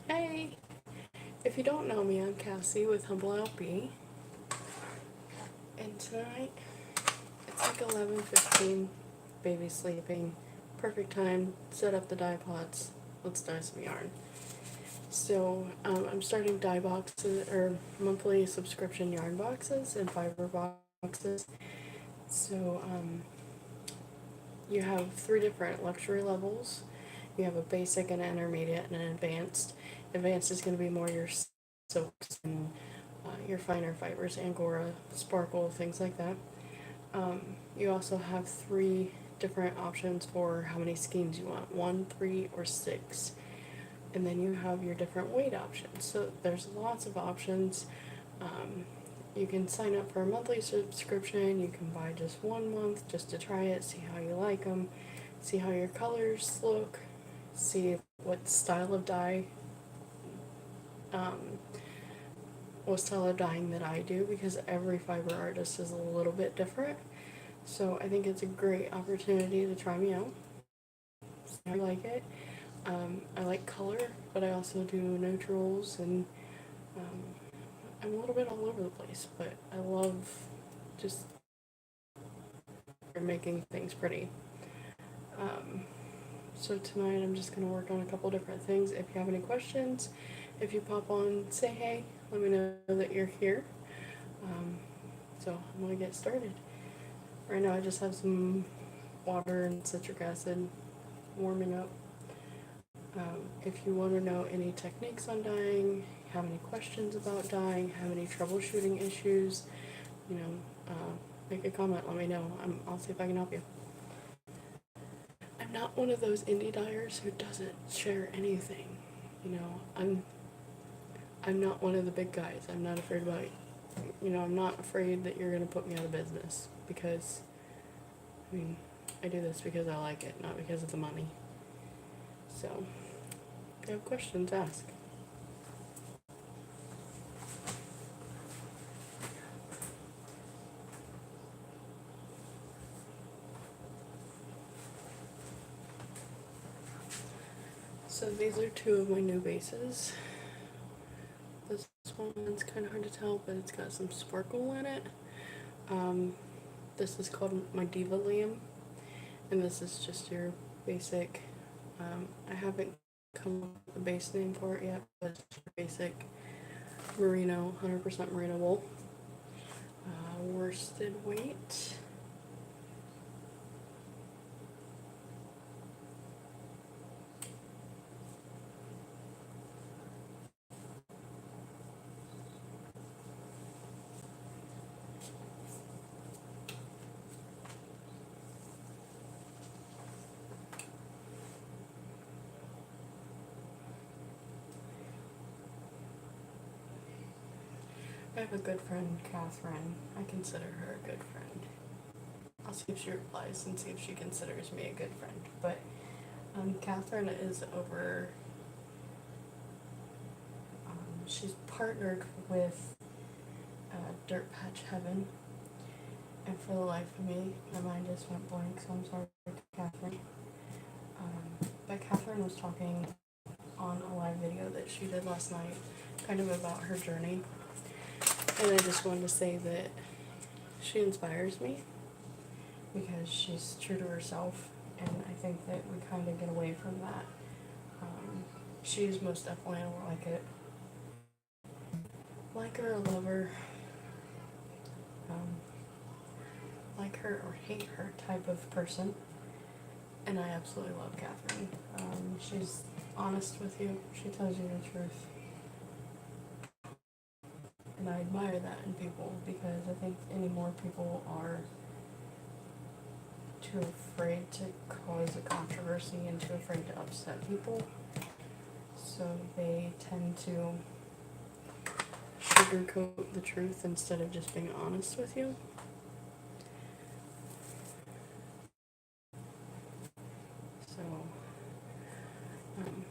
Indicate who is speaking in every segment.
Speaker 1: Hey! If you don't know me, I'm Cassie with Humble LP, and tonight it's like 11:15, baby's sleeping, perfect time, set up the dye pots, let's dye some yarn. I'm starting dye boxes, or monthly subscription yarn boxes and fiber boxes. So, you have three different luxury levels. You have a basic, an intermediate, and an advanced. Advanced is going to be more your silks and your finer fibers, angora, sparkle, things like that. You also have three different options for how many skeins you want: one, three, or six. And then you have your different weight options. So there's lots of options. Um, you can sign up for a monthly subscription. You can buy just 1 month just to try it, see how you like them, see how your colors look, see um, what style of dyeing that I do, because every fiber artist is a little bit different. So I think it's a great opportunity to try me out. See how you like it. I like color, but I also do neutrals, and um, I'm a little bit all over the place, but I love just making things pretty. Um, so tonight I'm just going to work on a couple different things. If you have any questions, if you pop on, say hey, let me know that you're here. Um, so I'm going to get started. Right now I just have some water and citric acid warming up. If you want to know any techniques on dyeing, have any questions about dyeing, have any troubleshooting issues, you know, make a comment, let me know. I'll see if I can help you. I'm not one of those indie dyers who doesn't share anything. You know, I'm not one of the big guys. I'm not afraid about it. You know, I'm not afraid that you're gonna put me out of business because, I mean, I do this because I like it, not because of the money. So, if you have questions, ask. So these are two of my new bases. This one's kind of hard to tell, but it's got some sparkle in it. Um, this is called my Diva Liam, and this is just your basic. I haven't come up with a base name for it yet, but it's your basic merino, 100% merino wool. Worsted weight. I have a good friend, Catherine. I consider her a good friend. I'll see if she replies and see if she considers me a good friend. But Catherine is over. She's partnered with Dirt Patch Heaven, and for the life of me, my mind just went blank. So I'm sorry to Catherine. But Catherine was talking on a live video that she did last night, kind of about her journey, and I just wanted to say that she inspires me because she's true to herself, and I think that we kind of get away from that. She's most definitely like her or love her, um, like her or hate her type of person, and I absolutely love Catherine. She's honest with you. She tells you the truth, and I admire that in people because I think any more people are too afraid to cause a controversy and too afraid to upset people. So they tend to sugarcoat the truth instead of just being honest with you. So, um,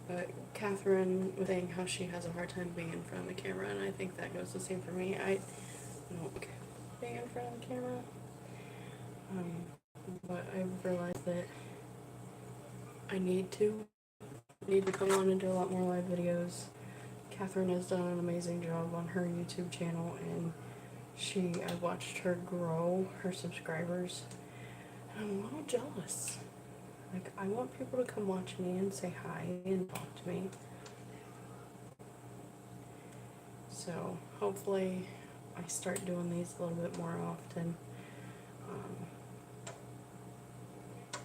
Speaker 1: but Catherine was saying how she has a hard time being in front of the camera, and I think that goes the same for me. I don't like being in front of the camera, um, but I've realized that I need to come on and do a lot more live videos. Catherine has done an amazing job on her YouTube channel, and I watched her grow her subscribers, and I'm a little jealous. Like, I want people to come watch me and say hi and talk to me. So hopefully I start doing these a little bit more often.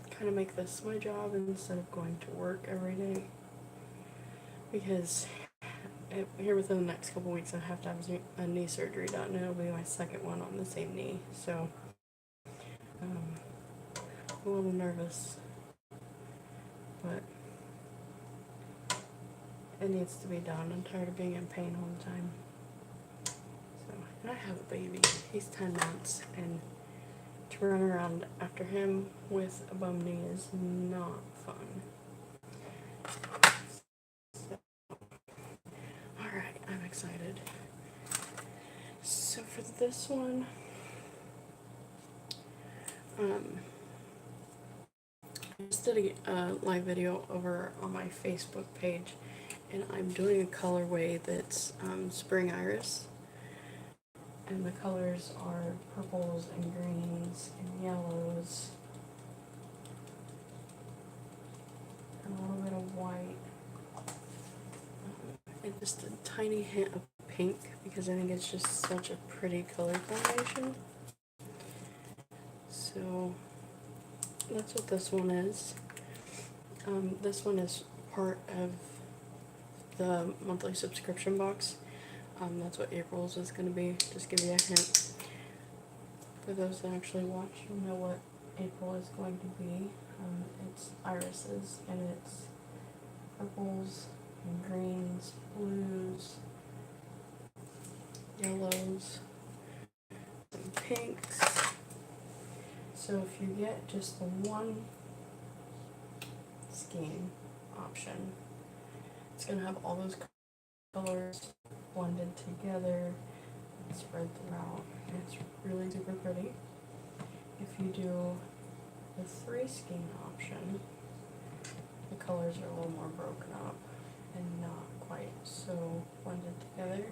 Speaker 1: Kind of make this my job instead of going to work every day. Because here within the next couple weeks I have to have a knee surgery done, and it'll be my second one on the same knee. So I'm a little nervous, but it needs to be done. I'm tired of being in pain all the time. So, and I have a baby. He's 10 months, and to run around after him with a bum knee is not fun. So, alright, I'm excited. So for this one, I just did a live video over on my Facebook page, and I'm doing a colorway that's Spring Iris. And the colors are purples and greens and yellows and a little bit of white. And just a tiny hint of pink, because I think it's just such a pretty color combination. So that's what this one is. This one is part of the monthly subscription box. That's what April's is going to be. Just give you a hint. For those that actually watch, you'll know what April is going to be. It's irises, and it's purples and greens, blues, yellows, some pinks. So if you get just the one skein option, it's going to have all those colors blended together and spread throughout. And it's really super pretty. If you do the 3 skein option, the colors are a little more broken up and not quite so blended together.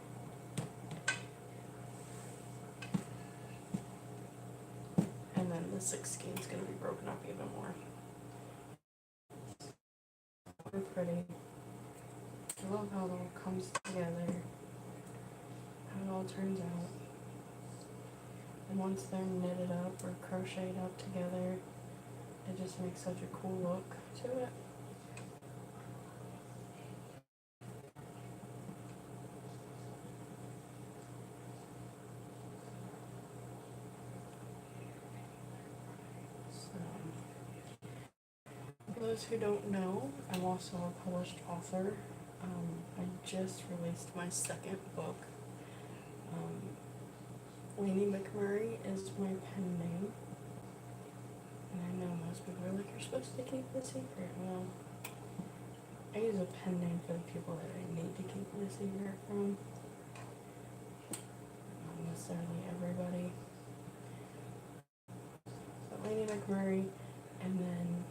Speaker 1: And then the 6 skein is going to be broken up even more. Super pretty. I love how it all comes together, how it all turns out. And once they're knitted up or crocheted up together, it just makes such a cool look to it. So, for those who don't know, I'm also a published author. I just released my second book. Lainey McMurray is my pen name. And I know most people are like, you're supposed to keep the secret. Well, I use a pen name for the people that I need to keep the secret from. Not necessarily everybody. So Lainey McMurray, and then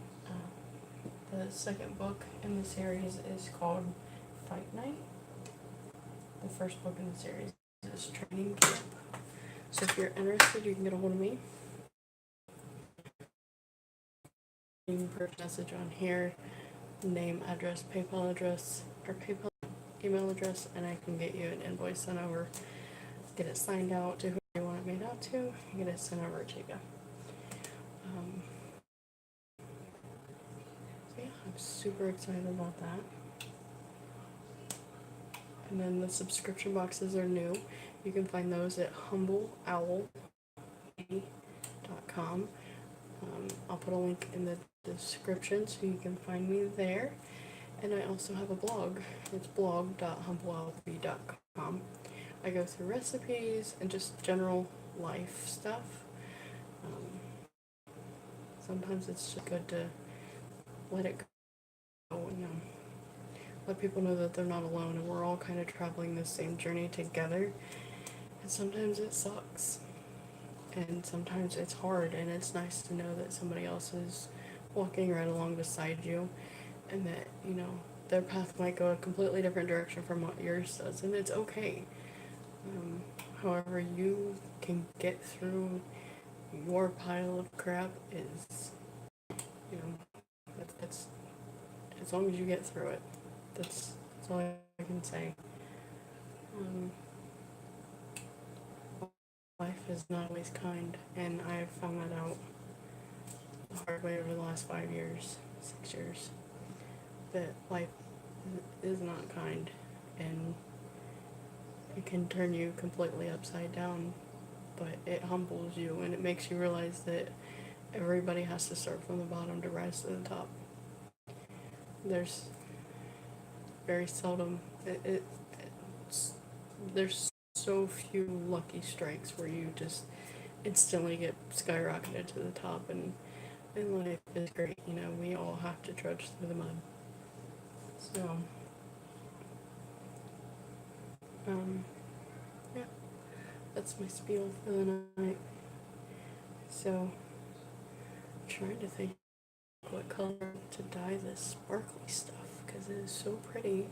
Speaker 1: the second book in the series is called Fight Night. The first book in the series is Training Camp. So if you're interested, you can get a hold of me. You can put a message on here, name, address, PayPal address, or PayPal email address, and I can get you an invoice sent over. Get it signed out to whoever you want it made out to, and get it sent over to you. So yeah, I'm super excited about that. And then the subscription boxes are new. You can find those at humbleowl.com. I'll put a link in the description so you can find me there. And I also have a blog. It's blog.humbleowl.com. I go through recipes and just general life stuff. Sometimes it's just good to let it go and let people know that they're not alone, and we're all kind of traveling the same journey together. And sometimes it sucks, and sometimes it's hard, and it's nice to know that somebody else is walking right along beside you, and that, you know, their path might go a completely different direction from what yours does, and it's okay. However, you can get through your pile of crap is, you know, that's as long as you get through it. That's all I can say. Um, Life is not always kind, and I've found that out the hard way over the last 5 years, 6 years, that life is not kind, and it can turn you completely upside down, but it humbles you, and it makes you realize that everybody has to start from the bottom to rise to the top. There's very seldom, there's so few lucky strikes where you just instantly get skyrocketed to the top, and life is great. You know, we all have to trudge through the mud. So, yeah, that's my spiel for the night. So, I'm trying to think what color to dye this sparkly stuff, because it is so pretty.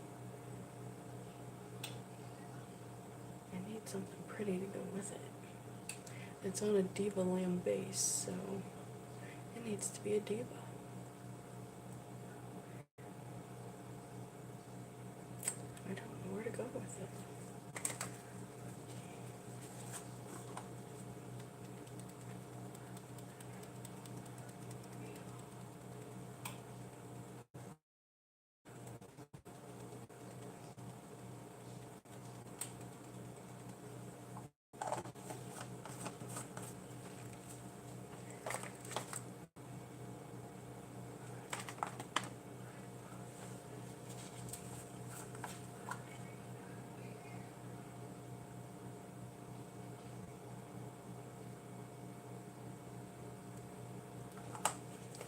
Speaker 1: I need something pretty to go with it. It's on a Diva Lamb base, so it needs to be a diva. I don't know where to go with it.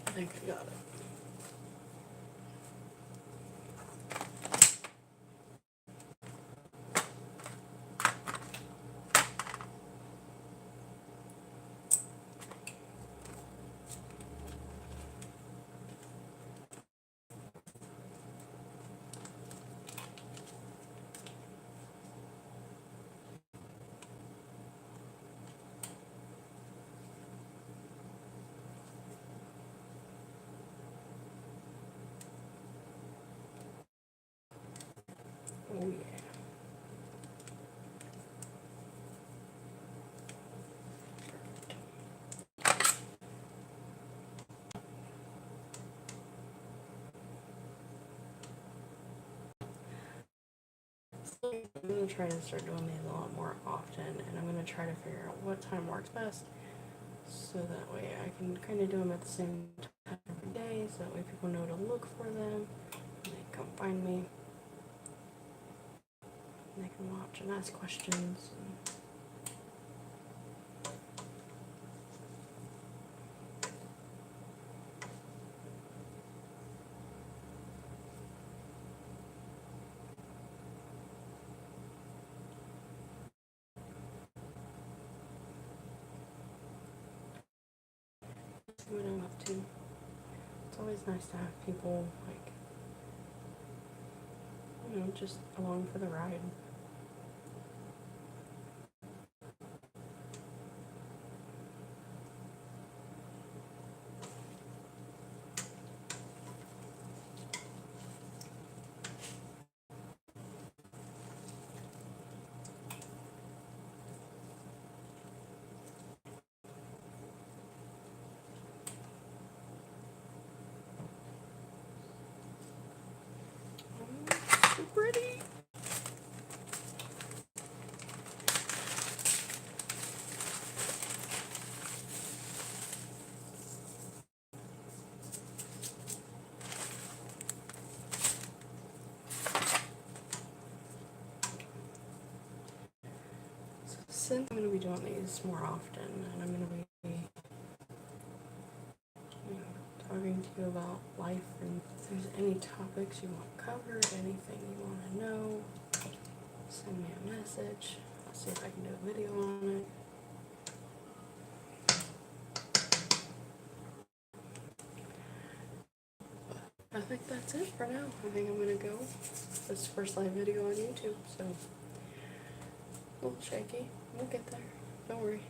Speaker 1: I think I got it. Oh yeah. So I'm gonna try to start doing these a lot more often, and I'm gonna try to figure out what time works best, so that way I can kind of do them at the same time every day, so that way people know to look for them, and they come find me, and they can watch and ask questions. See what I'm up to. It's always nice to have people, like, you know, just along for the ride. So pretty. So since I'm going to be doing these more often, and I'm going to be, you know, talking to you about life, and if there's any topics you want covered, anything you want to know, send me a message. I'll see if I can do a video on it. I think that's it for now. I think I'm gonna go. This is the first live video on YouTube, so a little shaky. We'll get there. Don't worry.